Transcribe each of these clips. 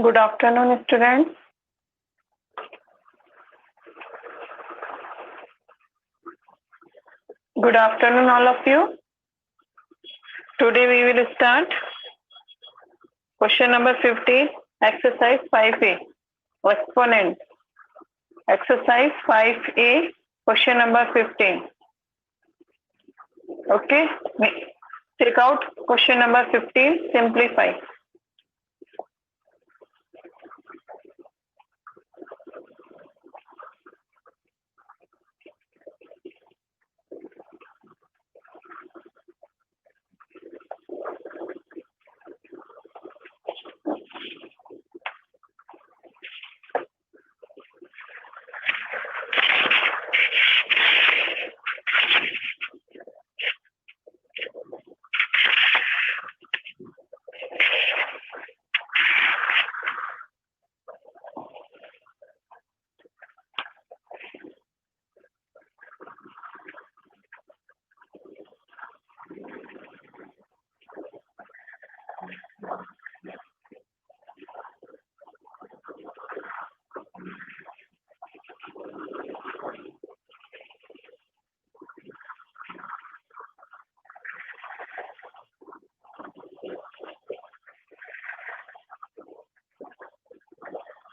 Good afternoon, students. Good afternoon, all of you. Today we will start question number 15, exercise 5A, exponent. Exercise 5A, question number 15. Okay, take out question number 15, simplify.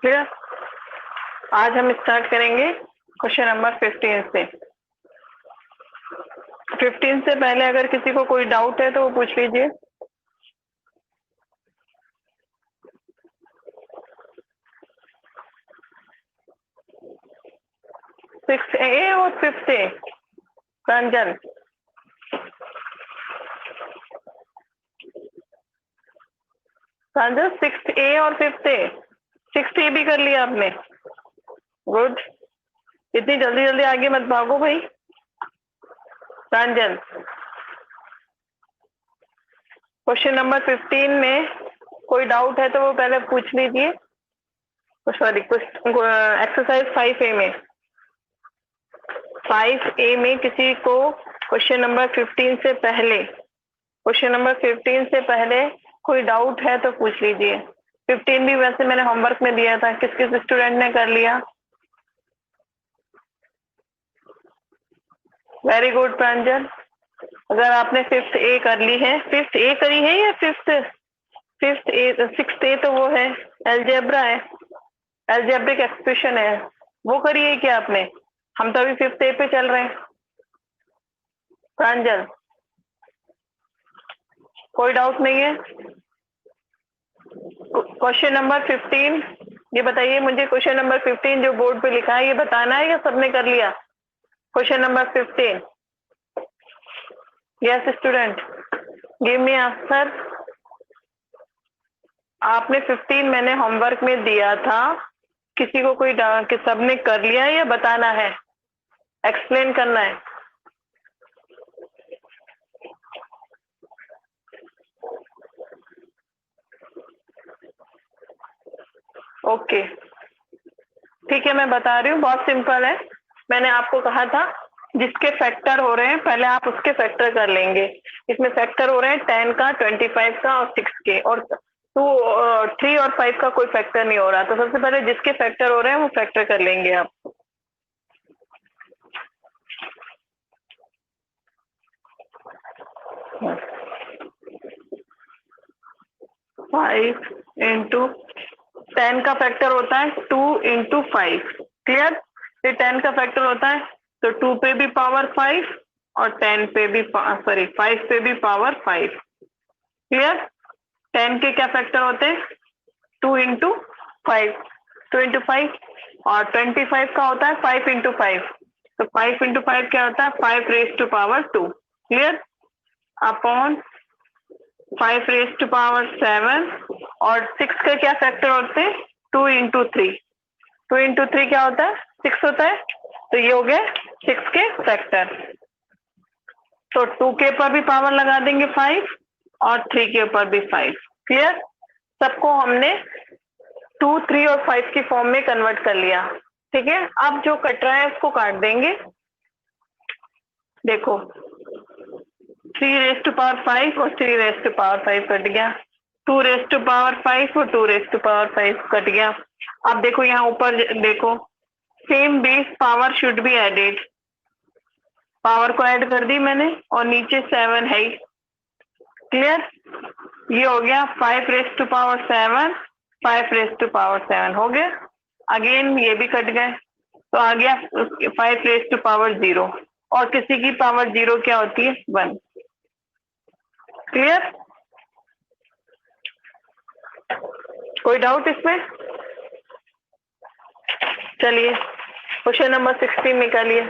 फिर आज हम start करेंगे question number 15 से। 15 से पहले अगर किसी को कोई डाउट है तो वो पूछ लीजिए। सिक्स ए और 5th ए, रंजन। रंजन 6th ए और 5th ए, 6th ए भी कर लिया आपने। गुड, इतनी जल्दी जल्दी आगे मत भागो भाई। रंजन, क्वेश्चन नंबर 15 में कोई डाउट है तो वो पहले पूछ लीजिए। सॉरी, एक्सरसाइज 5A में 5A में किसी को क्वेश्चन नंबर 15 से पहले कोई डाउट है तो पूछ लीजिए। 15 भी वैसे मैंने होमवर्क में दिया था, किस किस स्टूडेंट ने कर लिया? वेरी गुड प्रांजल। अगर आपने 5th ए कर ली है, 5th ए करी है या 5th ए, 6th ए तो वो है अलजेब्रा है, अलजेब्रिक एक्सप्रेशन है, वो करी है क्या आपने? हम तो अभी 5th ए पे चल रहे हैं। प्रांजल, कोई डाउट नहीं है? क्वेश्चन नंबर 15, ये बताइए मुझे, क्वेश्चन नंबर 15 जो बोर्ड पे लिखा है ये बताना है या सबने कर लिया? Question number 15, yes student, give me answer. आपने 15 मैंने होमवर्क में दिया था, किसी को कोई कि सबने कर लिया है या बताना है, एक्सप्लेन करना है? ओके ठीक है, मैं बता रही हूँ, बहुत सिंपल है। मैंने आपको कहा था जिसके फैक्टर हो रहे हैं पहले आप उसके फैक्टर कर लेंगे। इसमें फैक्टर हो रहे हैं 10 का, 25 का और 6 के, और 3 और 5 का कोई फैक्टर नहीं हो रहा। तो सबसे पहले जिसके फैक्टर हो रहे हैं वो फैक्टर कर लेंगे आप। फाइव इंटू 10 का फैक्टर होता है 2 इंटू 5। क्लियर? ये 10 का फैक्टर होता है तो 2 पे भी पावर 5 और 10 पे भी 5 पे भी पावर 5। क्लियर? 10 के क्या फैक्टर होते हैं? 2 इंटू 5, 2 इंटू 5, और 25 का होता है 5 इंटू 5। तो 5 इंटू 5 क्या होता है? 5 raise to power 2। Clear? Upon 5 raise to power 7, और 6 का क्या फैक्टर होते हैं? 2 इंटू 3। 2 इंटू 3 क्या होता है? 6 होता है। तो ये हो गया 6 के फैक्टर। तो 2 के ऊपर भी पावर लगा देंगे 5 और 3 के ऊपर भी 5। क्लियर? सबको हमने 2, 3 और 5 की फॉर्म में कन्वर्ट कर लिया। ठीक है, अब जो कट रहा है उसको काट देंगे। देखो 3 रेज टू पावर 5 और 3 रेज टू पावर 5 कट गया। 2 रेस टू पावर 5 और 2 रेस टू पावर 5 कट गया। अब देखो यहाँ ऊपर देखो, same base power should be added, power को ऐड कर दी मैंने और नीचे 7 है ही। क्लियर? ये हो गया 5 raise to power 7, 5 raise to power 7 हो गया। अगेन ये भी कट गए, तो आ गया 5 रेस टू पावर 0, और किसी की पावर 0 क्या होती है? 1। क्लियर? कोई डाउट इसमें? चलिए क्वेश्चन नंबर 16 निकालिए।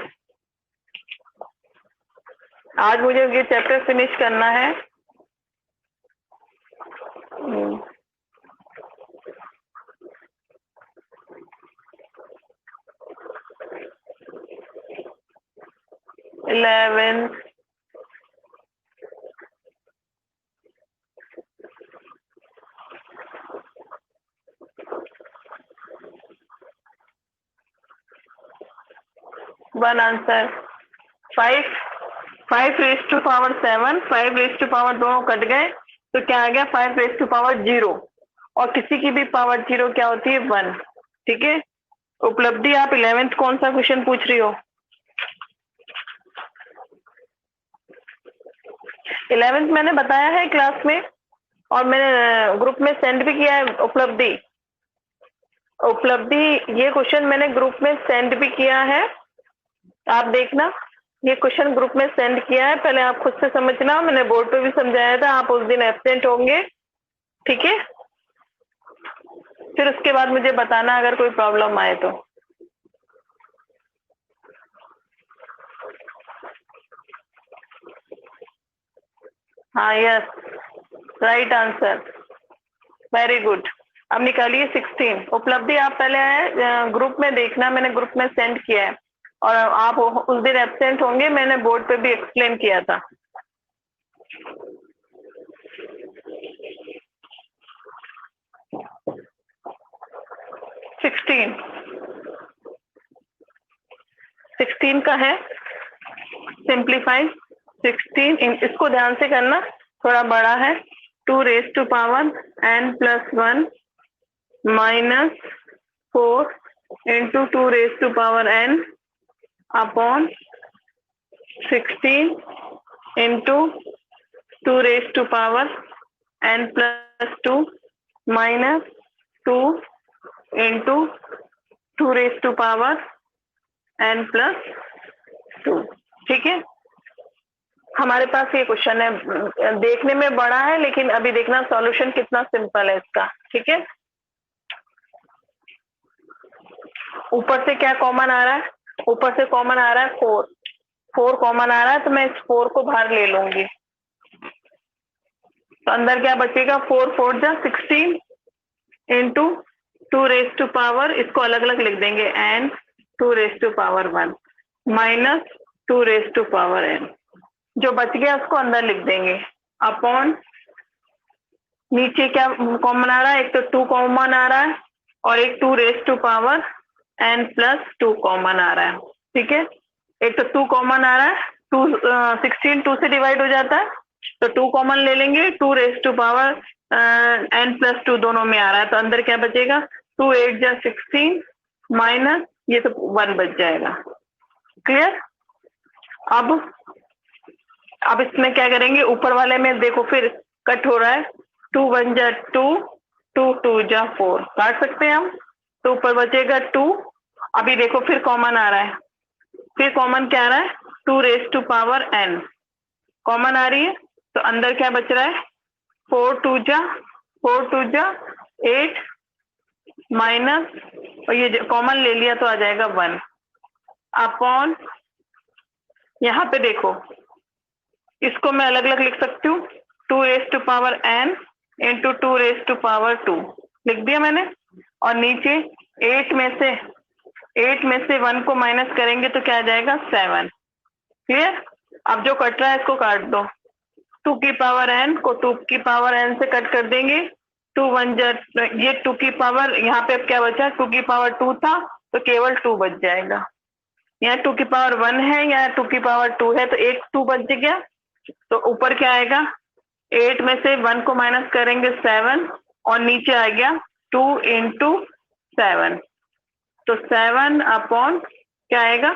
आज मुझे ये चैप्टर फिनिश करना है। Eleven, one answer 5 raise to power 7, 5 raise to power दोनों कट गए, तो क्या आ गया? 5 रेस टू पावर 0, और किसी की भी पावर 0 क्या होती है? 1। ठीक है। उपलब्धि आप 11th कौन सा क्वेश्चन पूछ रही हो? 11th मैंने बताया है क्लास में, और मैंने ग्रुप में सेंड भी किया है। उपलब्धि ये क्वेश्चन मैंने ग्रुप में सेंड भी किया है, आप देखना। ये क्वेश्चन ग्रुप में सेंड किया है, पहले आप खुद से समझना। मैंने बोर्ड पे भी समझाया था, आप उस दिन एब्सेंट होंगे। ठीक है, फिर उसके बाद मुझे बताना अगर कोई प्रॉब्लम आए तो। हाँ, yes, right answer, very good. अब निकालिए 16। उपलब्धि आप पहले ग्रुप में देखना, मैंने ग्रुप में सेंड किया है, और आप उस दिन एब्सेंट होंगे, मैंने बोर्ड पे भी एक्सप्लेन किया था। सिक्सटीन का है सिंप्लीफाई। 16 इसको ध्यान से करना, थोड़ा बड़ा है। 2 raise to power n+1 minus 4 into 2 raise to power n upon 16 into 2 raise to power n+2 minus 2 into 2 raise to power n+2। ठीक है, हमारे पास ये क्वेश्चन है, देखने में बड़ा है, लेकिन अभी देखना सॉल्यूशन कितना सिंपल है इसका। ठीक है, ऊपर से क्या कॉमन आ रहा है? ऊपर से कॉमन आ रहा है 4 कॉमन आ रहा है, तो मैं इस 4 को बाहर ले लूंगी, तो अंदर क्या बचेगा? 4 4 जा 16 इंटू 2 रेस टू पावर, इसको अलग अलग लिख देंगे, n 2 raise to power 1 minus 2 raise to power n, जो बच गया उसको अंदर लिख देंगे, अपॉन नीचे क्या कॉमन आ रहा है? एक तो 2 कॉमन आ रहा है, और एक 2 raise to power n+2 common आ रहा है। ठीक है, एक तो 2 कॉमन आ रहा है, 16 2 से डिवाइड हो जाता है, तो 2 कॉमन ले लेंगे, 2 रेस टू पावर n+2 दोनों में आ रहा है, तो अंदर क्या बचेगा? 2 8 जा 16 माइनस ये तो 1 बच जाएगा। क्लियर? अब इसमें क्या करेंगे? ऊपर वाले में देखो फिर कट हो रहा है, 2 1 जा 2, 2 2 जा 4, काट सकते हैं हम, तो ऊपर बचेगा 2। अभी देखो फिर कॉमन आ रहा है, फिर कॉमन क्या आ रहा है? 2 raise to power n common आ रही है, तो अंदर क्या बच रहा है? 4 2 जा 8 माइनस, और ये कॉमन ले लिया तो आ जाएगा 1 अपॉन, यहाँ पे देखो इसको मैं अलग अलग लिख सकती हूँ, 2 raise to power n into 2 raise to power 2 लिख दिया मैंने, और नीचे 8 में से 1 को माइनस करेंगे तो क्या आ जाएगा? 7। क्लियर? अब जो कट रहा है इसको काट दो, 2 की पावर n को 2 की पावर n से कट कर देंगे, 2 1 जा, ये 2 की पावर, यहाँ पे अब क्या बचा? 2 की पावर 2 था, तो केवल 2 बच जाएगा। यहाँ 2 की पावर 1 है, यहाँ 2 की पावर 2 है, तो एक 2 बच गया, तो ऊपर क्या आएगा? 8 में से 1 को माइनस करेंगे 7 और नीचे आ गया 2 इंटू 7, तो 7 अपॉन क्या आएगा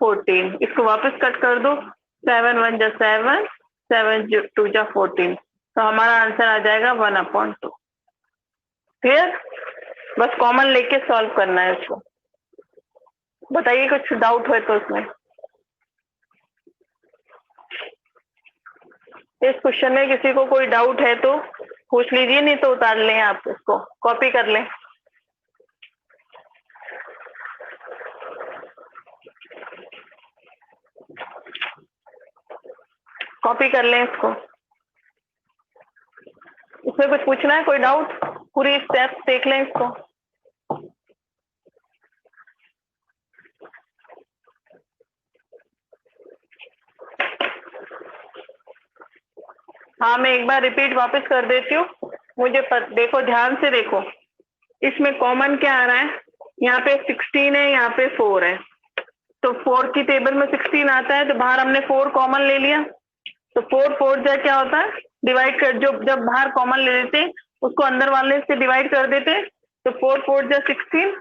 14। इसको वापस कट कर दो, 7 1 जा 7, 7 2 जा 14, तो हमारा आंसर आ जाएगा 1/2। क्लियर? बस कॉमन लेके सॉल्व करना है इसको। बताइए कुछ डाउट हो तो इसमें। इस क्वेश्चन में किसी को कोई डाउट है तो पूछ लीजिए, नहीं तो उतार लें, आप इसको कॉपी कर लें। कॉपी कर लें इसको। इसमें कुछ पूछना है, कोई डाउट? पूरी स्टेप्स देख लें इसको। हाँ, मैं एक बार रिपीट वापस कर देती हूँ। मुझे देखो, ध्यान से देखो, इसमें कॉमन क्या आ रहा है? यहाँ पे 16 है, यहाँ पे 4 है, तो 4 की टेबल में 16 आता है, तो बाहर हमने 4 कॉमन ले लिया, तो 4 4 जा क्या होता है डिवाइड कर, जो जब बाहर कॉमन ले लेते उसको अंदर वाले से डिवाइड कर देते, तो 4 4 जा 16,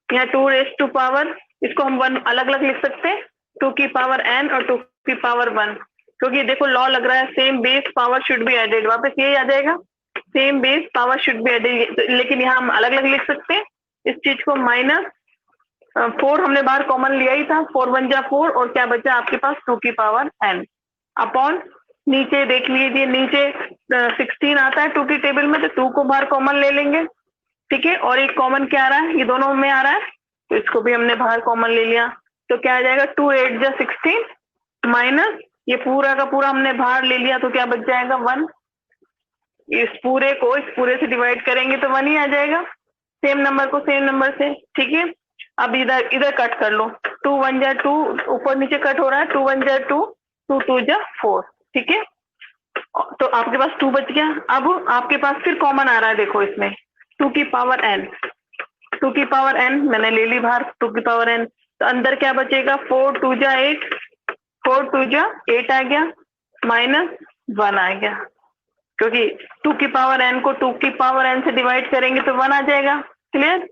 यहाँ 2 रेज़ टू पावर, इसको हम 1 अलग अलग लिख सकते हैं, 2 की पावर n और 2 की पावर 1, क्योंकि देखो लॉ लग रहा है same base power should be added, वापस यही आ जाएगा, same base power should be added, लेकिन यहाँ हम अलग अलग लिख सकते हैं इस चीज को। -4 हमने बाहर कॉमन लिया ही था, 4 1 जा 4, और क्या बचा आपके पास 2 की पावर n अपॉन, नीचे देख लीजिए, नीचे 16 आता है 2 की टेबल में, तो 2 को बाहर कॉमन ले लेंगे, ठीक है, और एक कॉमन क्या आ रहा है, ये दोनों में आ रहा है, तो इसको भी हमने बाहर कॉमन ले लिया, तो क्या आ जाएगा 2 8 जा 16 माइनस ये पूरा का पूरा हमने बाहर ले लिया, तो क्या बच जाएगा 1। इस पूरे को इस पूरे से डिवाइड करेंगे तो 1 ही आ जाएगा, सेम नंबर को सेम नंबर से, ठीक है। अब इधर इधर कट कर लो, 2 1 जा 2, ऊपर नीचे कट हो रहा है, 2 1 जा 2, 2 2 जा 4, ठीक है, तो आपके पास 2 बच गया। अब आपके पास फिर कॉमन आ रहा है, देखो इसमें 2 की पावर n, 2 की पावर n मैंने ले ली बाहर, 2 की पावर n, तो अंदर क्या बचेगा 4 2 जा 8, 4 2 जा 8 आ गया, -1 आ गया, क्योंकि 2 की पावर n को 2 की पावर n से डिवाइड करेंगे तो 1 आ जाएगा। क्लियर?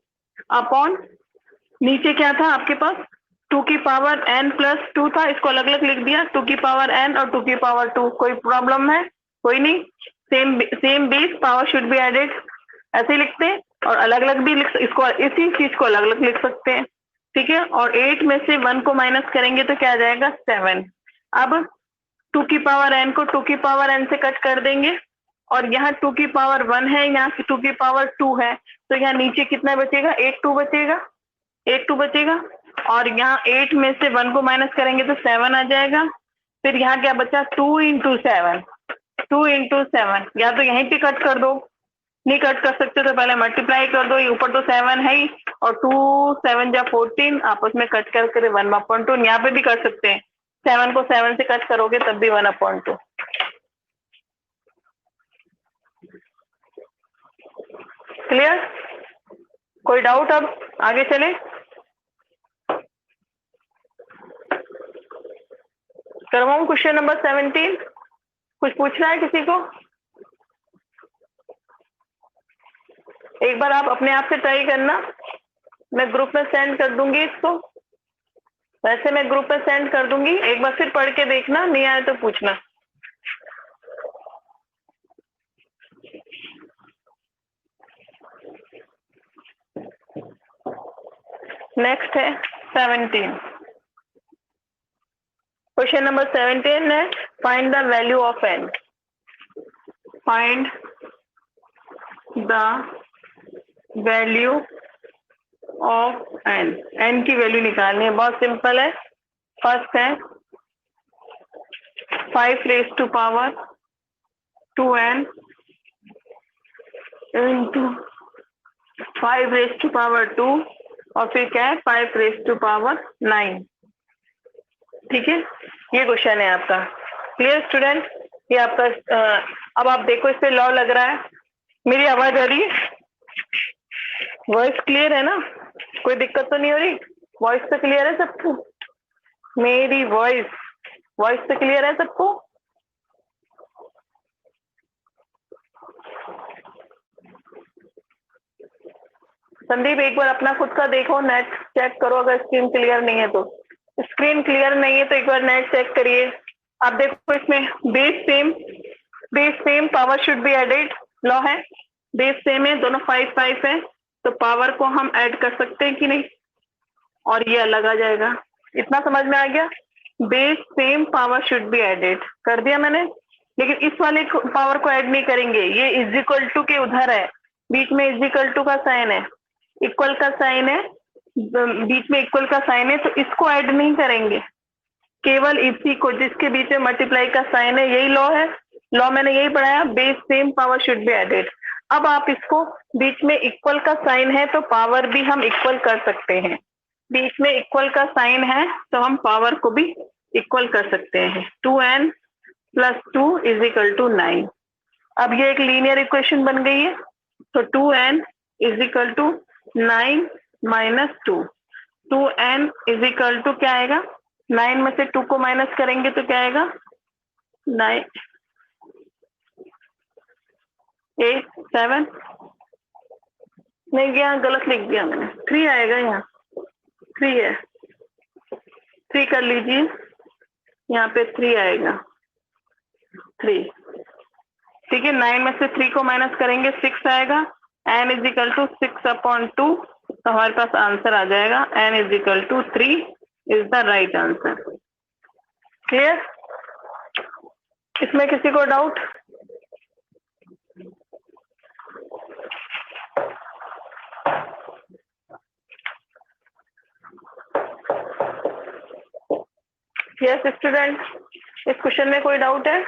अपॉन नीचे क्या था आपके पास, 2 की पावर n प्लस 2 था, इसको अलग अलग लिख दिया, 2 की पावर n और 2 की पावर 2, कोई प्रॉब्लम है? कोई नहीं, same base power should be added, ऐसे ही लिखते हैं, और अलग अलग भी इसको, इसी चीज को अलग अलग लिख सकते हैं, ठीक है। और 8 में से 1 को माइनस करेंगे तो क्या आ जाएगा 7। अब 2 की पावर n को 2 की पावर n से कट कर देंगे, और यहाँ 2 की पावर 1 है, यहाँ 2 की पावर 2 है, तो यहाँ नीचे कितना बचेगा, 8 2 बचेगा, 8 2 बचेगा, और यहाँ 8 में से 1 को माइनस करेंगे तो 7 आ जाएगा। फिर यहाँ क्या बचा 2 इंटू 7, 2 इंटू 7, या तो यहीं पे कट कर दो, नहीं कट कर सकते तो पहले मल्टीप्लाई कर दो, ऊपर तो 7 है ही, और 2 7 जा 14, आपस में कट करके 1/2, यहाँ पे भी कर सकते हैं, 7 को 7 से कट करोगे तब भी 1/2। क्लियर? कोई डाउट? अब आगे चले, करवाऊं क्वेश्चन नंबर 17? कुछ पूछना है किसी को? एक बार आप अपने आप से ट्राई करना, मैं ग्रुप में सेंड कर दूंगी इसको, वैसे मैं ग्रुप में सेंड कर दूंगी, एक बार फिर पढ़ के देखना, नहीं आए तो पूछना। नेक्स्ट है 17, क्वेश्चन नंबर 17 है, find the value of n, find the value of n, n की वैल्यू निकालनी है, बहुत सिंपल है। फर्स्ट है 5 raise to power 2n into 5 raise to power 2, और फिर क्या है 5 रेज़ टू पावर 9, ठीक है, ये क्वेश्चन है आपका। Clear student? ये आपका अब आप देखो, इस पे लॉ लग रहा है, मेरी आवाज आ रही है, वॉइस क्लियर है ना, कोई दिक्कत तो नहीं हो रही? वॉइस तो क्लियर है सबको? मेरी वॉइस तो क्लियर है सबको? संदीप एक बार अपना खुद का देखो, नेट चेक करो, अगर स्क्रीन क्लियर नहीं है तो। स्क्रीन क्लियर नहीं है तो एक बार नेट चेक करिए। आप देखो इसमें base same power should be added law है, बेस सेम है, दोनों 5 5 है, तो पावर को हम ऐड कर सकते हैं कि नहीं, और ये अलग आ जाएगा। इतना समझ में आ गया? Base same power should be added कर दिया मैंने, लेकिन इस वाले पावर को ऐड नहीं करेंगे, ये इज इक्वल टू के उधर है, बीच में इज इक्वल टू का साइन है, इक्वल का साइन है, बीच में इक्वल का साइन है, तो इसको ऐड नहीं करेंगे, केवल इसी को जिसके बीच में मल्टीप्लाई का साइन है, यही लॉ है। लॉ मैंने यही पढ़ाया, base same power should be added. अब आप इसको, बीच में इक्वल का साइन है तो पावर भी हम इक्वल कर सकते हैं, बीच में इक्वल का साइन है तो हम पावर को भी इक्वल कर सकते हैं। 2n + 2 = 9। अब ये एक लीनियर इक्वेशन बन गई है, तो 2n = 9 - 2। 2n = क्या आएगा, 9 में से 2 को माइनस करेंगे तो क्या आएगा, 9 8 7 नहीं, यहाँ गलत लिख दिया मैंने, 3 आएगा, यहाँ 3 है, 3 कर लीजिए, यहाँ पे 3 आएगा, 3, ठीक है। 9 में से 3 को माइनस करेंगे 6 आएगा, n = 6/2, तो हमारे पास आंसर आ जाएगा n = 3 is the right answer. Clear? इसमें किसी को डाउट? यस स्टूडेंट, इस क्वेश्चन में कोई डाउट है?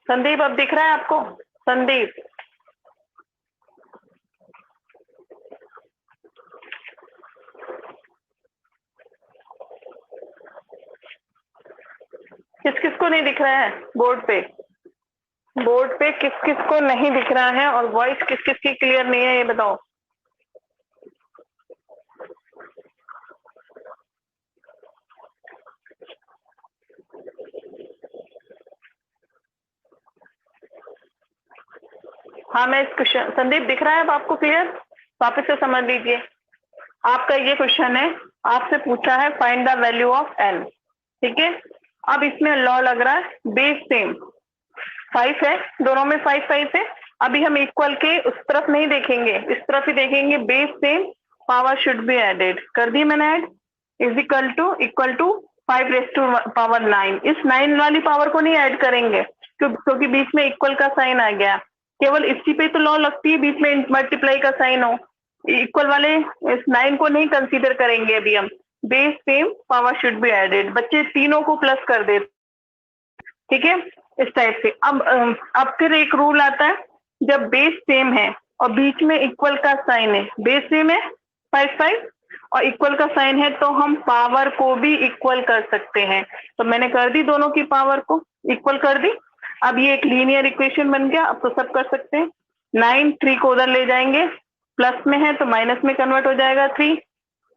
संदीप अब दिख रहा है आपको? संदीप, किस किस को नहीं दिख रहा है बोर्ड पे? बोर्ड पे किस किस को नहीं दिख रहा है और वॉइस किस किस की क्लियर नहीं है, ये बताओ। हाँ, मैं इस क्वेश्चन, संदीप दिख रहा है अब आपको क्लियर? वापस से समझ लीजिए, आपका ये क्वेश्चन है, आपसे पूछा है find the value of n, ठीक है। अब इसमें लॉ लग रहा है बेस सेम 5 है, दोनों में 5 5 है। अभी हम इक्वल के उस तरफ नहीं देखेंगे, इस तरफ ही देखेंगे, base same power should be added कर दी मैंने ऐड, इक्वल टू 5⁻⁹ इस 9 वाली पावर को नहीं ऐड करेंगे क्योंकि बीच में इक्वल का साइन आ गया, केवल इसी पे तो लॉ लगती है, बीच में मल्टीप्लाई का साइन हो, इक्वल वाले इस 9 को नहीं कंसीडर करेंगे अभी हम। Base same power should be added, बच्चे तीनों को प्लस कर दे, ठीक है, इस टाइप से। अब फिर एक रूल आता है, जब बेस सेम है और बीच में इक्वल का साइन है, बेस सेम है 5 5 और इक्वल का साइन है, तो हम पावर को भी इक्वल कर सकते हैं। तो मैंने कर दी, दोनों की पावर को इक्वल कर दी। अब ये एक लीनियर इक्वेशन बन गया, अब तो सब कर सकते हैं। 9 3 को उधर ले जाएंगे, प्लस में है तो माइनस में कन्वर्ट हो जाएगा 3,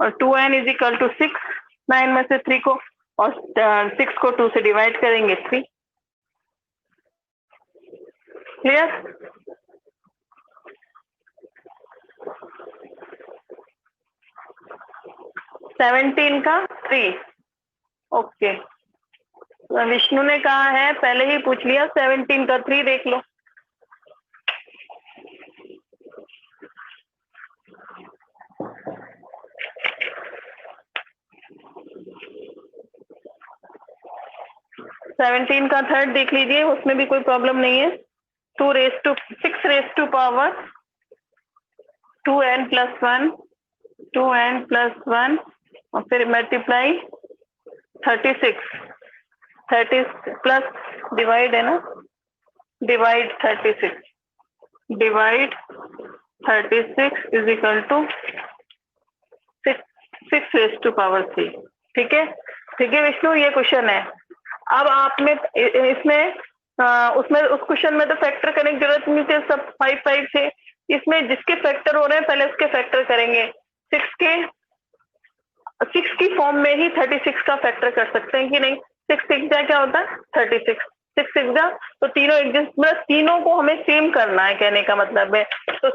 और 2n = 6, 9 में से 3 को और 6 को 2 से डिवाइड करेंगे 3। क्लियर? सेवनटीन का 3, ओके। विष्णु ने कहा है, पहले ही पूछ लिया, 17 का 3 देख लो। सेवनटीन का थर्ड देख लीजिए, उसमें भी कोई प्रॉब्लम नहीं है। 6⁻² 2n + 1, 2n + 1 और फिर मल्टीप्लाई 36 प्लस डिवाइड है ना, डिवाइड 36 = 6⁻3, ठीक है, ठीक है विष्णु, ये क्वेश्चन है। अब आपने इसमें उसमें उस क्वेश्चन में तो फैक्टर करने की जरूरत नहीं थी, सब 5 5 थे। इसमें जिसके फैक्टर हो रहे हैं पहले उसके फैक्टर करेंगे। 6 की फॉर्म में ही 36 का फैक्टर कर सकते हैं कि नहीं? 6 6 जा क्या होता है 36, 6 6 जा, तो तीनों मतलब तीनों को हमें सेम करना है, कहने का मतलब है। तो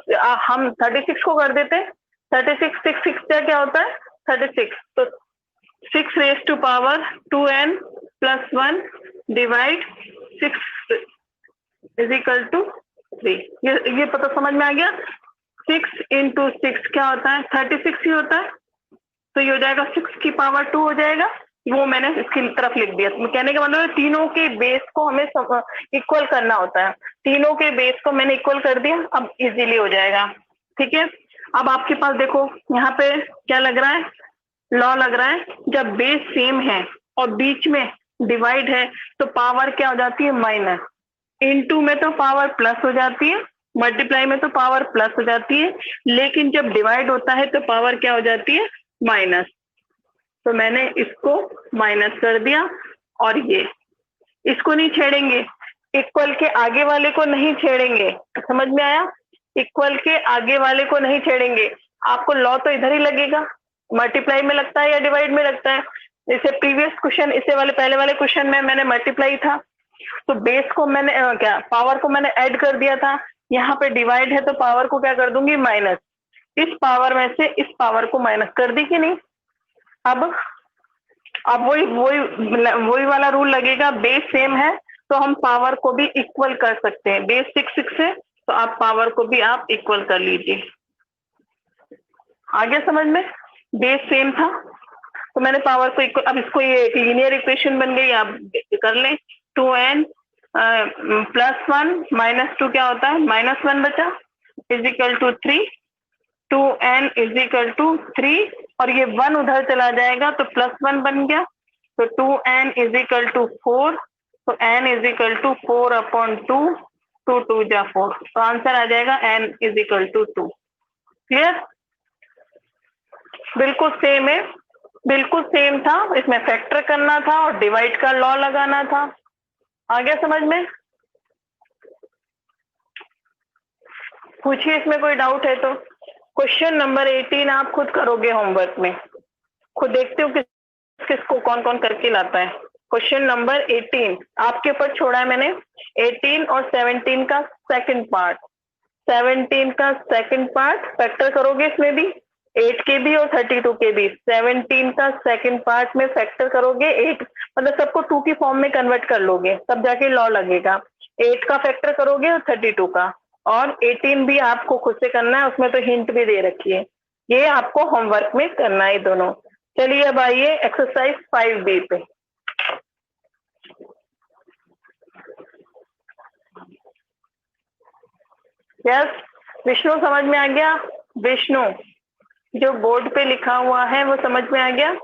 हम 36 को कर देते हैं, 36 6 6 जा क्या होता है 36, तो 6 raise to power 2n plus 1 divide 6 is equal to 3। ये पता समझ में आ गया। 6 इंटू 6 क्या होता है 36 ही होता है, तो ये हो जाएगा 6 की पावर 2 हो जाएगा। वो मैंने इसकी तरफ लिख दिया। कहने का मतलब तीनों के बेस को हमें इक्वल करना होता है, तीनों के बेस को मैंने इक्वल कर दिया, अब इजीली हो जाएगा। ठीक है, अब आपके पास देखो यहाँ पे क्या लग रहा है, लॉ लग रहा है, जब बेस सेम है और बीच में डिवाइड है तो पावर क्या हो जाती है माइनस, इनटू में तो पावर प्लस हो जाती है, मल्टीप्लाई में तो पावर प्लस हो जाती है, लेकिन जब डिवाइड होता है तो पावर क्या हो जाती है माइनस। तो मैंने इसको माइनस कर दिया, और ये इसको नहीं छेड़ेंगे, इक्वल के आगे वाले को नहीं छेड़ेंगे, समझ में आया, इक्वल के आगे वाले को नहीं छेड़ेंगे। आपको लॉ तो इधर ही लगेगा, मल्टीप्लाई में लगता है या डिवाइड में लगता है। जैसे प्रीवियस क्वेश्चन, इससे वाले पहले वाले क्वेश्चन में मैंने मल्टीप्लाई था, तो बेस को मैंने क्या पावर को मैंने ऐड कर दिया था, यहाँ पे डिवाइड है तो पावर को क्या कर दूंगी माइनस, इस पावर में से इस पावर को माइनस कर दी कि नहीं। अब वही वाला रूल लगेगा, बेस सेम है तो हम पावर को भी इक्वल कर सकते हैं, बेस 6 6 है तो आप पावर को भी आप इक्वल कर लीजिए। आगे समझ में, बेस सेम था तो मैंने पावर को इक्वल, अब इसको ये एक लीनियर इक्वेशन बन गई, आप कर लें। 2n प्लस 1 माइनस 2 क्या होता है -1 बचा, is equal to 3, 2n is equal to 3, और ये 1 उधर चला जाएगा तो +1 बन गया, तो 2n इज इक्वल टू 4, तो n इज इक्वल टू 4/2, 2 2 जा 4, तो आंसर आ जाएगा n is equal to 2। Clear, बिल्कुल सेम है, बिल्कुल सेम था, इसमें फैक्टर करना था और डिवाइड का लॉ लगाना था। आ गया समझ में, पूछिए इसमें कोई डाउट है तो। क्वेश्चन नंबर 18 आप खुद करोगे होमवर्क में, खुद देखते हो किसको कौन कौन करके लाता है। क्वेश्चन नंबर 18 आपके ऊपर छोड़ा है मैंने, 18 और 17 का सेकंड पार्ट, 17 का सेकंड पार्ट फैक्टर करोगे, इसमें भी 8 के भी और 32 के भी, 17 का सेकंड पार्ट में फैक्टर करोगे, 8 मतलब सबको 2 की फॉर्म में कन्वर्ट कर लोगे, तब जाके लॉ लगेगा। 8 का फैक्टर करोगे और 32 का, और 18 भी आपको खुद से करना है, उसमें तो हिंट भी दे रखी है, ये आपको होमवर्क में करना है दोनों। चलिए अब आइए एक्सरसाइज 5B पे। यस, विष्णु समझ में आ गया, विष्णु जो बोर्ड पे लिखा हुआ है वो समझ में आ गया।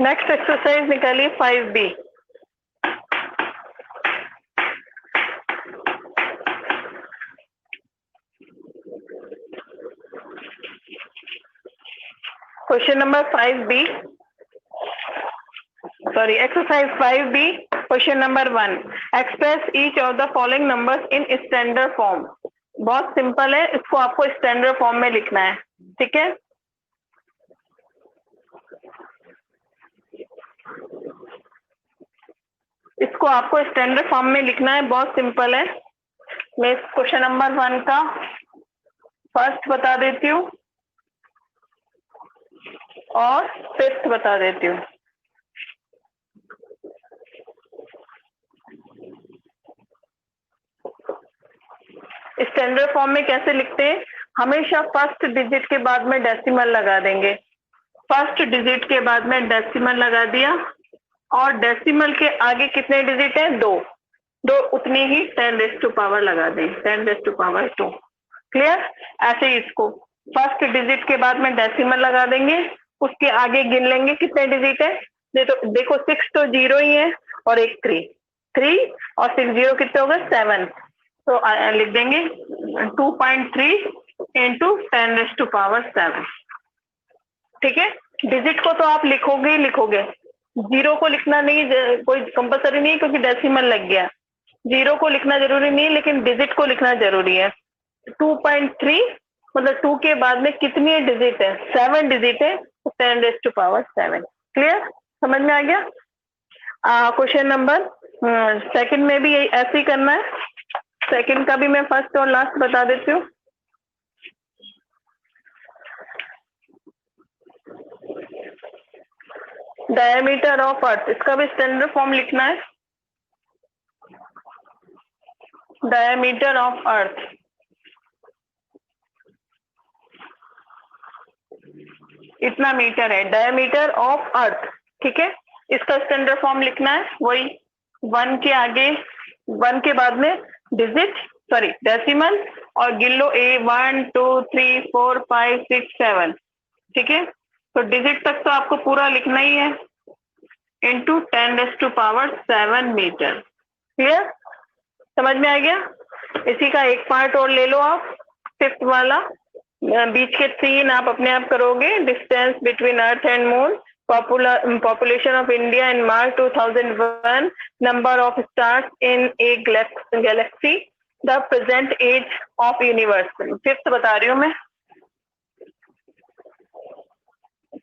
नेक्स्ट एक्सरसाइज निकालिए 5B। Question number 5B, sorry exercise 5B, question number 1, express each of the following numbers in standard form. बहुत सिंपल है, इसको आपको स्टैंडर्ड फॉर्म में लिखना है, ठीक है। इसको आपको स्टैंडर्ड फॉर्म में लिखना है, बहुत सिंपल है। मैं क्वेश्चन नंबर 1 का फर्स्ट बता देती हूँ और फिफ्थ बता देती हूँ। स्टैंडर्ड फॉर्म में कैसे लिखते हैं, हमेशा फर्स्ट डिजिट के बाद में डेसिमल लगा देंगे, फर्स्ट डिजिट के बाद में डेसिमल लगा दिया, और डेसिमल के आगे कितने डिजिट हैं, 2, उतनी ही 10 रेज़ टू पावर लगा दें, 10 रेज़ टू पावर 2। क्लियर, ऐसे ही इसको फर्स्ट डिजिट के बाद में डेसिमल लगा देंगे, उसके आगे गिन लेंगे कितने डिजिट है, देखो 6 तो 0 ही है और एक 3 और 6 0 कितने हो गए 7, तो लिख देंगे 2.3 इंटू 10 रेज़ टू पावर 7। ठीक है, डिजिट को तो आप लिखोगे ही लिखोगे, जीरो को लिखना नहीं, कोई कंपलसरी नहीं क्योंकि डेसिमल लग गया। जीरो को लिखना जरूरी नहीं, लेकिन डिजिट को लिखना जरूरी है। 2.3 मतलब 2 के बाद में कितनी डिजिट है? 7 डिजिट है, तो 10⁻⁷। क्लियर? समझ में आ गया? क्वेश्चन नंबर सेकंड में भी ऐसे ही करना है। सेकंड का भी मैं फर्स्ट और लास्ट बता देती हूँ। डायमीटर ऑफ अर्थ, इसका भी स्टैंडर्ड फॉर्म लिखना है। डायमीटर ऑफ अर्थ इतना मीटर है, डायमीटर ऑफ अर्थ। ठीक है, इसका स्टैंडर्ड फॉर्म लिखना है वही 1 के आगे, 1 के बाद में डिजिट, सॉरी डेसिमल, और गिन लो 1 2 3 4 5 6 7। ठीक है, तो डिजिट तक तो आपको पूरा लिखना ही है, इंटू 10⁻⁷ मीटर। क्लियर? समझ में आ गया? इसी का एक पार्ट और ले लो आप, फिफ्थ वाला। बीच के 3 आप अपने आप करोगे। Distance between earth and moon, population of India in March 2001, number of stars in a galaxy, the present age of universe। Fifth बता रही हूँ मैं,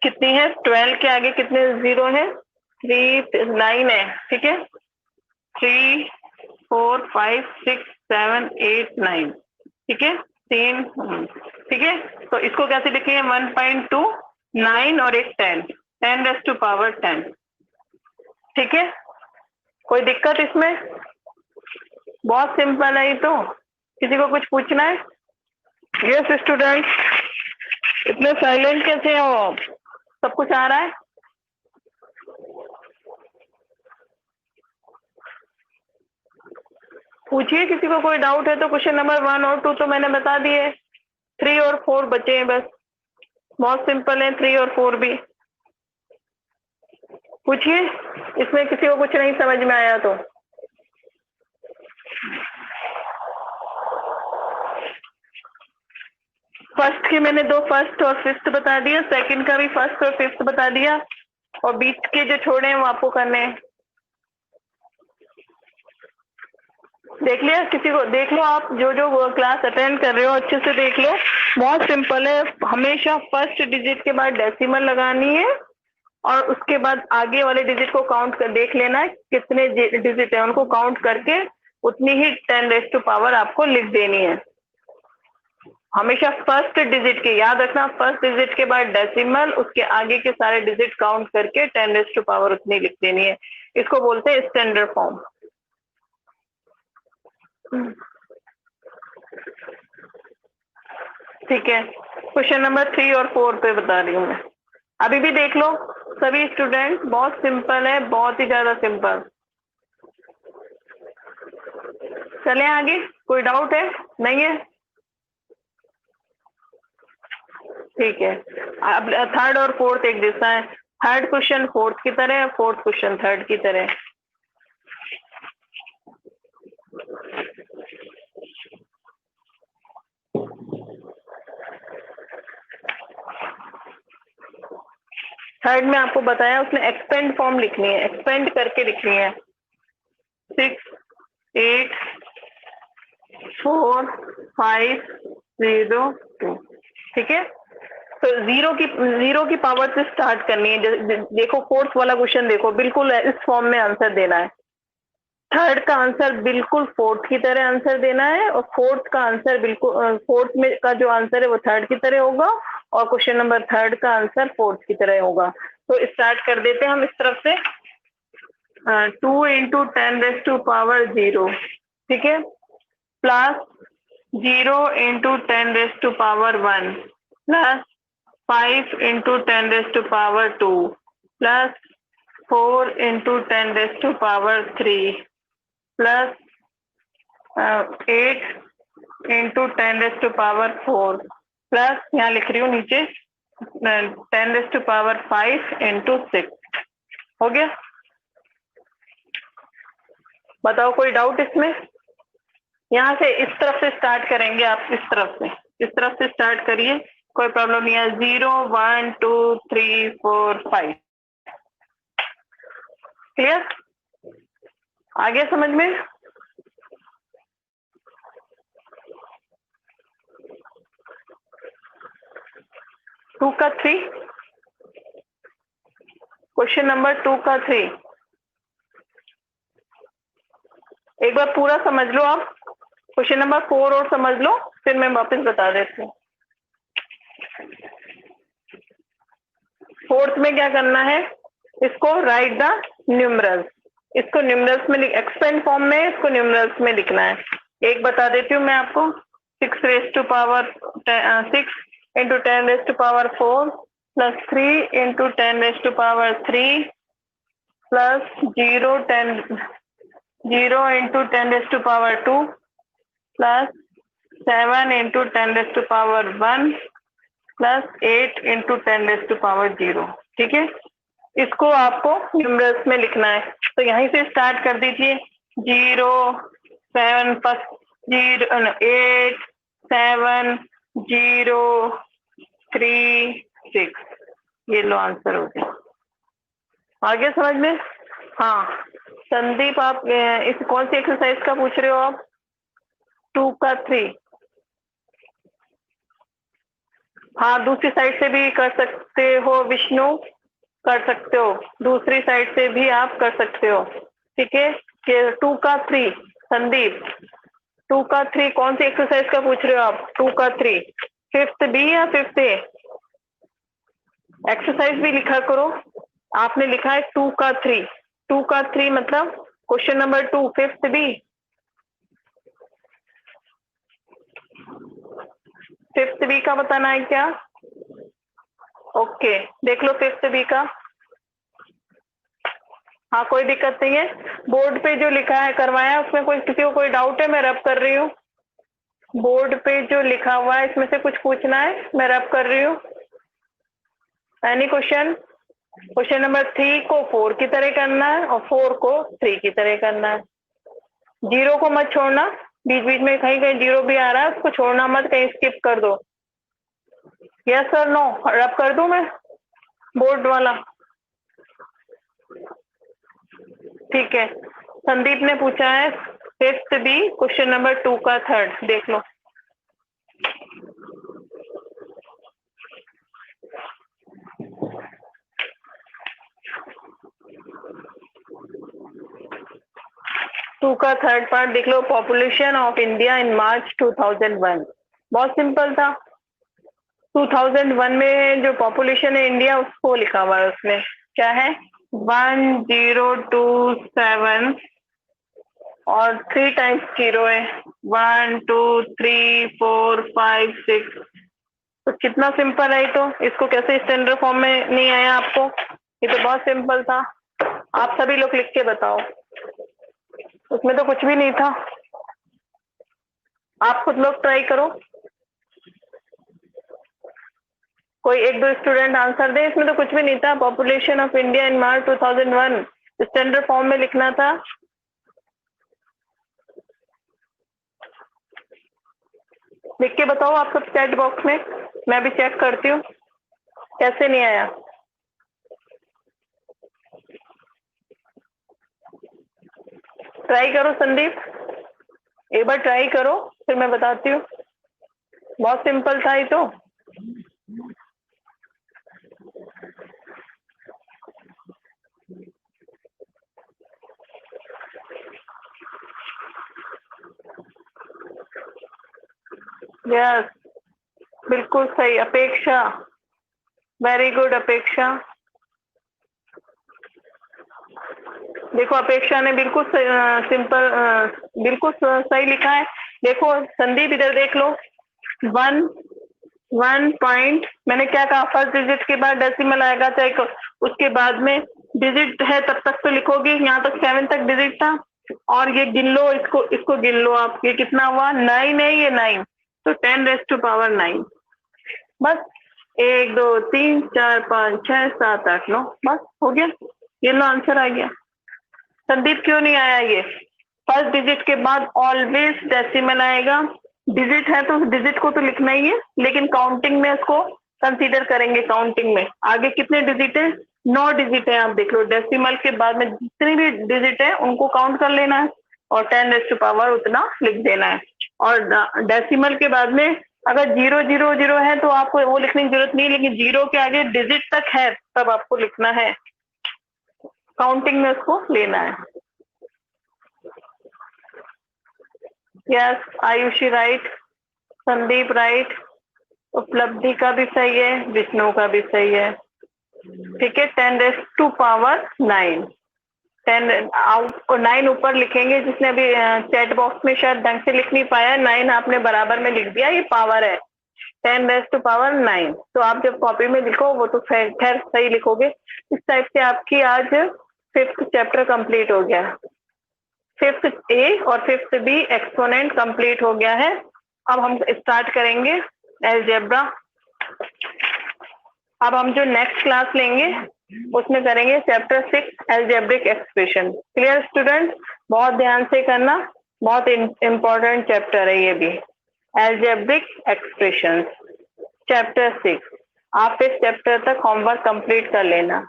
कितनी है? 12 के आगे कितने जीरो है? 9 है। ठीक है, 3 4 5 6 7 8 9। ठीक है, 3। ठीक है, तो इसको कैसे लिखेंगे? 1.2, 9 और एक 10, 10⁻10। ठीक है, कोई दिक्कत इसमें? बहुत सिंपल है ये तो। किसी को कुछ पूछना है? यस स्टूडेंट, इतने साइलेंट कैसे हो? सब कुछ आ रहा है? पूछिए, किसी को कोई डाउट है तो। क्वेश्चन नंबर 1 और 2 तो मैंने बता दिए, 3 और 4 बचे हैं बस। बहुत सिंपल है 3 और 4 भी। पूछिए, इसमें किसी को कुछ नहीं समझ में आया तो। फर्स्ट के मैंने 2 फर्स्ट और फिफ्थ बता दिया, सेकंड का भी फर्स्ट और फिफ्थ बता दिया, और बीच के जो छोड़े हैं वो आपको करने हैं। देख लिया? किसी को देख लो, आप जो जो क्लास अटेंड कर रहे हो अच्छे से देख लो। बहुत सिंपल है, हमेशा फर्स्ट डिजिट के बाद डेसिमल लगानी है, और उसके बाद आगे वाले डिजिट को काउंट कर देख लेना है कितने डिजिट है, उनको काउंट करके उतनी ही 10⁻⁴ आपको लिख देनी है। हमेशा फर्स्ट डिजिट के याद रखना, फर्स्ट डिजिट के बाद डेसिमल, उसके आगे के सारे डिजिट काउंट करके 10⁻⁴ उतनी लिख देनी है। इसको बोलते हैं स्टैंडर्ड फॉर्म। ठीक है, क्वेश्चन नंबर 3 और 4 पे बता रही हूँ मैं। अभी भी देख लो सभी स्टूडेंट, बहुत सिंपल है, बहुत ही ज्यादा सिंपल। चले आगे, कोई डाउट है? नहीं है? ठीक है, अब थर्ड और फोर्थ एक जैसा है। थर्ड क्वेश्चन फोर्थ की तरह, फोर्थ क्वेश्चन थर्ड की तरह। थर्ड में आपको बताया उसने एक्सपेंड फॉर्म लिखनी है, एक्सपेंड करके लिखनी है। 6 8 4 5 0 2। ठीक है, तो जीरो की पावर से स्टार्ट करनी है। देखो फोर्थ वाला क्वेश्चन देखो, बिल्कुल इस फॉर्म में आंसर देना है। थर्ड का आंसर बिल्कुल फोर्थ की तरह आंसर देना है, और फोर्थ का आंसर बिल्कुल फोर्थ में का जो आंसर है वो थर्ड की तरह होगा, और क्वेश्चन नंबर थर्ड का आंसर फोर्थ की तरह होगा। तो स्टार्ट कर देते हैं हम इस तरफ से। 2 × 10⁻⁴, ठीक है, plus 0 × 10⁻⁴ plus 5 × 10⁻², plus 4 × 10⁻³ plus 8 × 10⁻⁴ plus यहाँ लिख रही हूँ नीचे 10⁻⁵ × 6। हो गया? बताओ कोई डाउट इसमें? यहाँ से इस तरफ से स्टार्ट करेंगे आप, इस तरफ से स्टार्ट करिए, कोई प्रॉब्लम नहीं है। 0 1 2 3 4 5। क्लियर? आ गया समझ में? टू का 3, क्वेश्चन नंबर 2 का 3 एक बार पूरा समझ लो आप। क्वेश्चन नंबर 4 और समझ लो, फिर मैं वापस बता देती हूँ। फोर्थ में क्या करना है, इसको राइट द न्यूमरल्स, इसको न्यूमरल्स में एक्सपेंड फॉर्म में इसको न्यूमरल्स में लिखना है। एक बता देती हूँ मैं आपको, 6 raise to power 6 into 10 raise to power 4 plus 3 into 10 raise to power 3 plus 0 into 10 raise to power 2 plus 7 into 10 raise to power 1 plus 8 into 10 raise to power 0। ठीक है, इसको आपको न्यूमरल्स में लिखना है। तो यहीं से स्टार्ट कर दीजिए, 0 7 प्लस 0 8 7 0 3 6, ये लो आंसर हो गया। आगे समझ में? हाँ संदीप, आप इस कौन सी एक्सरसाइज का पूछ रहे हो आप? 2 का 3। हाँ दूसरी साइड से भी कर सकते हो विष्णु, कर सकते हो, दूसरी साइड से भी आप कर सकते हो। ठीक है, कि 2 का 3 संदीप, 2 का 3 कौन सी एक्सरसाइज का पूछ रहे हो आप? 2 का 3 5th बी या 5th ए? एक्सरसाइज भी लिखा करो। आपने लिखा है 2 का 3, 2 का 3 मतलब question number 2 5th B, 5th B का बताना है क्या? ओके देख लो 5th बी का। हाँ कोई दिक्कत नहीं है, बोर्ड पे जो लिखा है करवाया है उसमें कोई किसी को कोई डाउट है? मैं रब कर रही हूँ, बोर्ड पे जो लिखा हुआ है इसमें से कुछ पूछना है, मैं रब कर रही हूँ। Any question? क्वेश्चन नंबर 3 को 4 की तरह करना है और 4 को 3 की तरह करना है। 0 को मत छोड़ना, बीच बीच में कहीं कहीं 0 भी आ रहा है, उसको छोड़ना मत, कहीं स्किप कर दो। यस सर नो, रब कर दूं मैं बोर्ड वाला? ठीक है, संदीप ने पूछा है 5th बी क्वेश्चन नंबर 2 का 3rd, देख लो। टू का 3rd पार्ट देख लो, पॉपुलेशन ऑफ इंडिया इन मार्च 2001। बहुत सिंपल था, 2001 में जो पॉपुलेशन है इंडिया उसको लिखा हुआ है, उसमें क्या है 1027 और 3 टाइम्स 0 है 1 2 3 4 5 6। तो कितना सिंपल है, तो इसको कैसे स्टैंडर्ड फॉर्म में नहीं आया आपको? ये तो बहुत सिंपल था। आप सभी लोग लिख के बताओ, उसमें तो कुछ भी नहीं था। आप खुद लोग ट्राई करो, कोई 1-2 स्टूडेंट आंसर दे। इसमें तो कुछ भी नहीं था, population of India in March 2001 standard form में लिखना था। लिख के बताओ आप सब चैट बॉक्स में, मैं भी चेक करती हूँ कैसे नहीं आया। ट्राई करो संदीप, एक बार ट्राई करो फिर मैं बताती हूँ। बहुत सिंपल था ये तो। यस बिल्कुल सही अपेक्षा, वेरी गुड अपेक्षा। देखो अपेक्षा ने बिल्कुल सिंपल बिल्कुल सही लिखा है। देखो संदीप इधर देख लो, 1 पॉइंट मैंने क्या कहा, फर्स्ट डिजिट के बाद डेसिमल आएगा, चाहे उसके बाद में डिजिट है तब तक तो लिखोगे। यहाँ तक 7 तक डिजिट था, और ये गिन लो, इसको गिन लो आप, ये कितना हुआ 9 है, ये 9 तो 10 रेज़ टू पावर 9। बस 1 2 3 4 5 6 7 8 9 बस हो गया, ये लो आंसर आ गया। संदीप क्यों नहीं आया? ये फर्स्ट डिजिट के बाद ऑलवेज डेसिमल आएगा। डिजिट है तो डिजिट को तो लिखना ही है, लेकिन काउंटिंग में इसको कंसीडर करेंगे। काउंटिंग में आगे कितने डिजिट है 9 डिजिट है, आप देख लो डेसिमल के बाद में जितनी भी डिजिट है उनको काउंट कर लेना है और 10⁻⁴ उतना लिख देना है। और डेसिमल के बाद में अगर 000 है तो आपको वो लिखने की जरूरत नहीं, लेकिन 0 के आगे डिजिट तक है तब आपको लिखना है, काउंटिंग में उसको लेना है। Yes, Ayushi right, Sandeep right, उपलब्धि का भी सही है, विष्णु का भी सही है। ठीक है, 10⁻⁹ 9 ऊपर लिखेंगे, जिसने अभी चैट बॉक्स में शायद ढंग से लिख नहीं पाया, 9 आपने बराबर में लिख दिया, ये पावर है 10⁻⁹ तो आप जब कॉपी में लिखो वो तो खैर सही लिखोगे। इस टाइप से आपकी आज 5th चैप्टर कंप्लीट हो गया, 5th ए और 5th बी एक्सपोनेंट कंप्लीट हो गया है। अब हम स्टार्ट करेंगे अलजेब्रा। अब हम जो नेक्स्ट क्लास लेंगे उसमें करेंगे chapter 6 algebraic expression. Clear student, बहुत ध्यान से करना, बहुत इंपॉर्टेंट चैप्टर है ये भी, अलजेब्रिक एक्सप्रेशन चैप्टर 6। आप इस चैप्टर तक होमवर्क कंप्लीट कर लेना।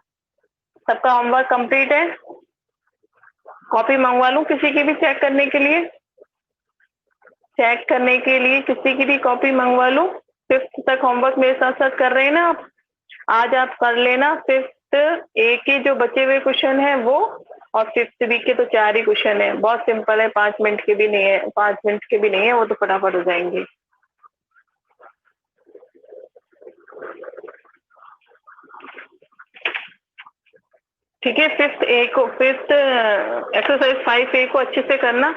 सबका होमवर्क कंप्लीट है? कॉपी मंगवा लूं किसी की भी चेक करने के लिए? चेक करने के लिए किसी की भी कॉपी मंगवा लूं? 5th तक होमवर्क मेरे साथ साथ कर रहे हैं ना आप? आज आप कर लेना। 5th ए के जो बचे हुए क्वेश्चन है वो, और 5th बी के तो 4 ही क्वेश्चन है, बहुत सिंपल है, 5 मिनट के भी नहीं है, 5 मिनट के भी नहीं है, वो तो फटाफट हो जाएंगे। ठीक है, 5th एक्सरसाइज 5A को अच्छे से करना,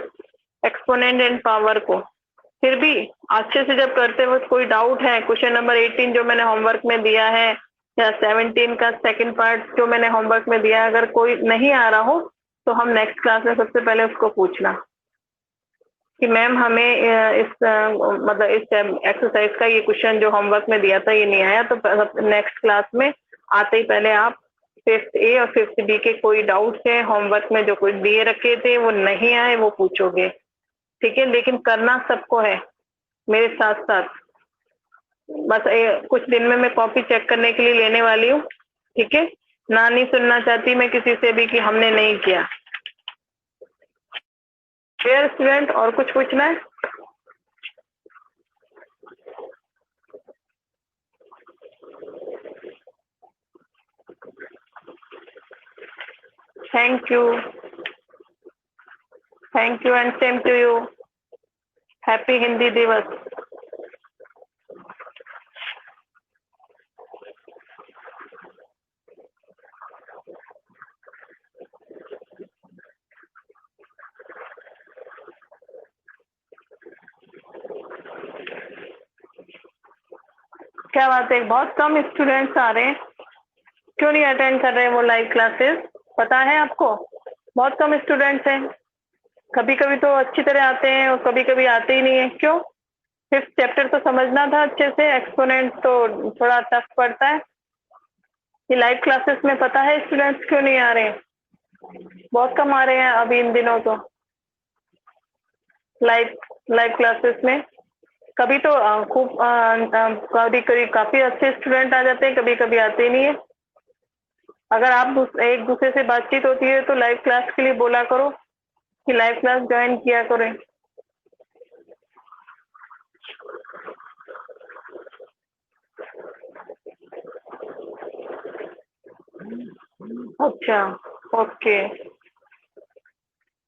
एक्सपोनेंट एंड पावर को। फिर भी अच्छे से जब करते वक्त कोई डाउट है, क्वेश्चन नंबर 18 जो मैंने होमवर्क में दिया है या 17 का सेकंड पार्ट जो मैंने होमवर्क में दिया है, अगर कोई नहीं आ रहा हो तो हम नेक्स्ट क्लास में सबसे पहले उसको पूछना कि मैम हमें मतलब इस एक्सरसाइज का ये क्वेश्चन जो होमवर्क में दिया था ये नहीं आया, तो नेक्स्ट क्लास में आते ही पहले आप 5th ए और 5th बी के कोई डाउट्स है होमवर्क में जो कोई दिए रखे थे वो नहीं आए वो पूछोगे। ठीक है, लेकिन करना सबको है मेरे साथ साथ। बस कुछ दिन में मैं कॉपी चेक करने के लिए लेने वाली हूँ। ठीक है, ना नहीं सुनना चाहती मैं किसी से भी कि हमने नहीं किया। क्लियर स्टूडेंट, और कुछ पूछना है? Thank you and same to you. Happy Hindi Diwas. क्या बात है, बहुत कम स्टूडेंट्स आ रहे हैं, क्यों नहीं अटेंड कर रहे हैं वो लाइव क्लासेस? पता है आपको, बहुत कम स्टूडेंट्स हैं। कभी कभी तो अच्छी तरह आते हैं और कभी कभी आते ही नहीं है, क्यों? 5th चैप्टर तो समझना था अच्छे से, एक्सपोनेंट तो थोड़ा टफ पड़ता है। ये लाइव क्लासेस में पता है स्टूडेंट्स क्यों नहीं आ रहे हैं? बहुत कम आ रहे हैं अभी इन दिनों तो लाइव क्लासेस में। कभी तो खूब कभी कभी काफी अच्छे स्टूडेंट आ जाते हैं, कभी कभी आते नहीं है। अगर आप एक दूसरे से बातचीत होती है तो लाइव क्लास के लिए बोला करो कि लाइव क्लास ज्वाइन किया करें। अच्छा, ओके।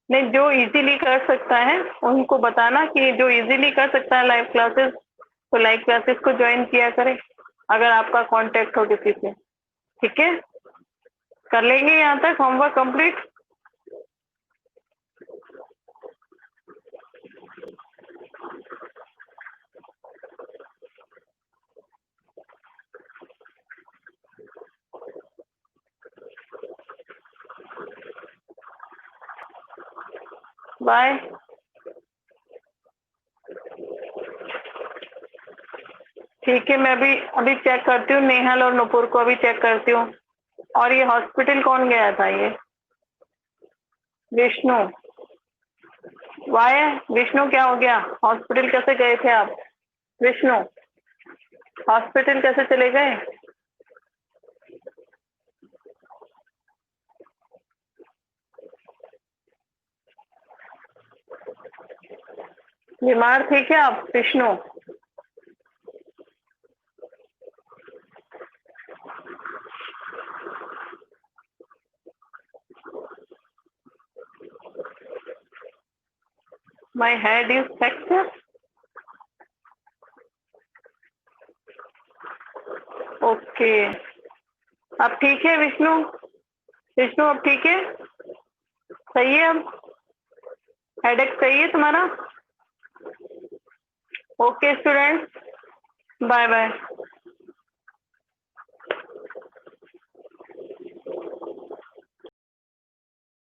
नहीं, जो इजीली कर सकता है उनको बताना कि जो इजीली कर सकता है लाइव क्लासेस, तो लाइव क्लासेस को ज्वाइन किया करें अगर आपका कांटेक्ट हो किसी से। ठीक है, कर लेंगे यहाँ तक होमवर्क कंप्लीट? बाय। ठीक है, मैं अभी चेक करती हूँ, नेहल और नुपुर को अभी चेक करती हूँ। और ये हॉस्पिटल कौन गया था? ये विष्णु। वाय विष्णु, क्या हो गया? हॉस्पिटल कैसे गए थे आप विष्णु? हॉस्पिटल कैसे चले गए? बीमार थे क्या आप Vishnu? My head is fracture. Okay, अब ठीक है विष्णु? विष्णु अब ठीक है? सही है अब? हेडेक सही है तुम्हारा? Okay students, bye bye.